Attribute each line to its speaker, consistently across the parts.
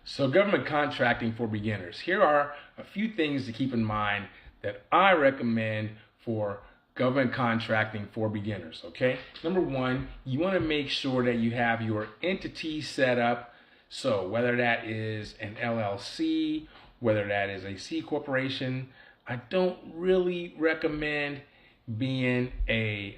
Speaker 1: So government contracting for beginners. Here are a few things to keep in mind that I recommend for government contracting for beginners, okay? Number one, you want to make sure that you have your entity set up. So whether that is an LLC, whether that is a C corporation, I don't really recommend being a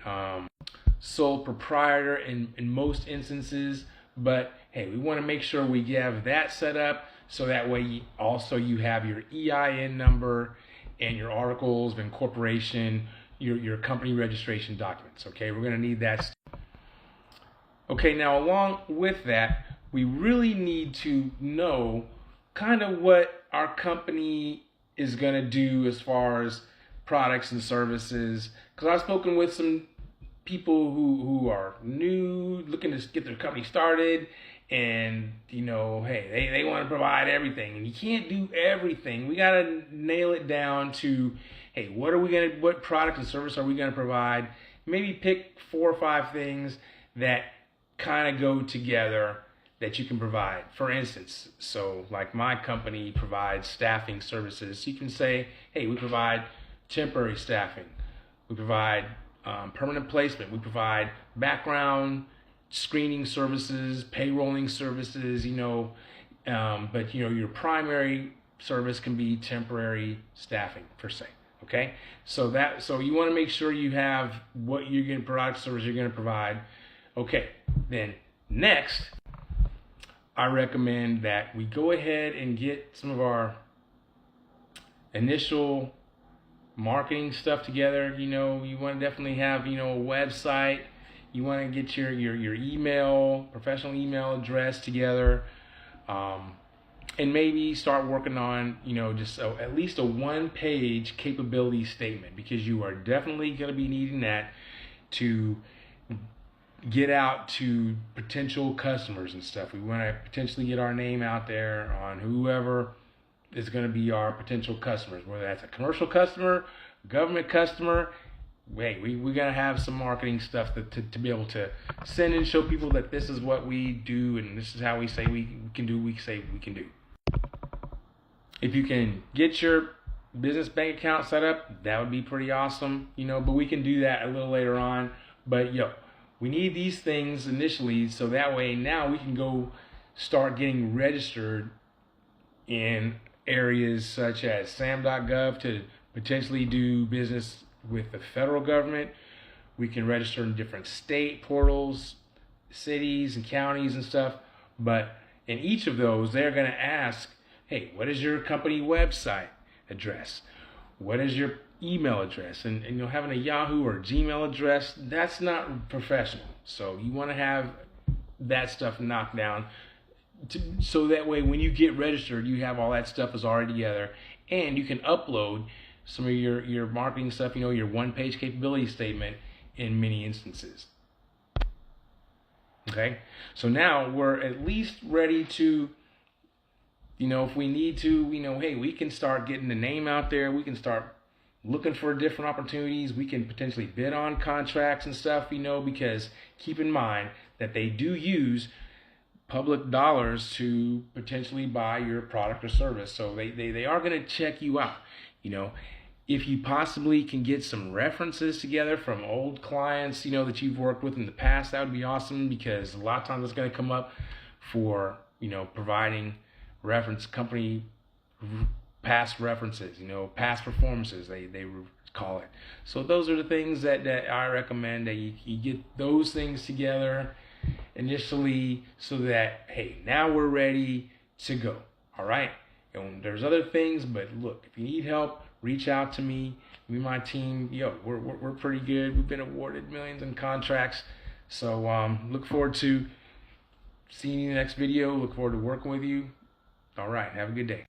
Speaker 1: sole proprietor in most instances, but hey, we want to make sure we have that set up so that way you have your EIN number and your articles of incorporation, your company registration documents. Okay, we're going to need that. Okay, now along with that, we really need to know kind of what our company is going to do as far as products and services, because I've spoken with some people who are new, looking to get their company started, and hey, they want to provide everything, and you can't do everything. We got to nail it down to, hey, what product and service are we gonna provide? Maybe pick 4 or 5 things that kind of go together that you can provide. For instance, so like my company provides staffing services. You can say, hey, we provide temporary staffing, we provide permanent placement, we provide background screening services, payrolling services, but your primary service can be temporary staffing per se. Okay, so you want to make sure you have what you're going to provide, service you're going to provide. Okay, then next, I recommend that we go ahead and get some of our initial marketing stuff together. You want to definitely have a website. You want to get your email, professional email address together, and maybe start working on just at least a 1-page capability statement, because you are definitely going to be needing that to get out to potential customers and stuff. We want to potentially get our name out there on whoever is going to be our potential customers, whether that's a commercial customer, government customer. We're going to have some marketing stuff to be able to send and show people that this is what we do and this is how we say we can do, we say we can do. If you can get your business bank account set up, that would be pretty awesome, but we can do that a little later on. But we need these things initially, so that way now we can go start getting registered in areas such as sam.gov to potentially do business with the federal government. We can register in different state portals, cities and counties and stuff. But in each of those, they're going to ask, hey, what is your company website address? What is your email address? And having a Yahoo or Gmail address, that's not professional. So you want to have that stuff knocked down, so that way when you get registered, you have all that stuff is already together, and you can upload some of your marketing stuff, your 1-page capability statement in many instances. Okay, so now we're at least ready to, if we need to, hey, we can start getting the name out there. We can start looking for different opportunities. We can potentially bid on contracts and stuff, because keep in mind that they do use public dollars to potentially buy your product or service. So they are going to check you out. If you possibly can get some references together from old clients, that you've worked with in the past, that would be awesome, because a lot of times it's going to come up for, providing reference company past references, past performances, they call it. So those are the things that I recommend, that you get those things together initially, so that, hey, now we're ready to go. All right, and there's other things, but look, if you need help, reach out to me. Me and my team, we're pretty good. We've been awarded millions in contracts. So look forward to seeing you in the next video. Look forward to working with you. All right, have a good day.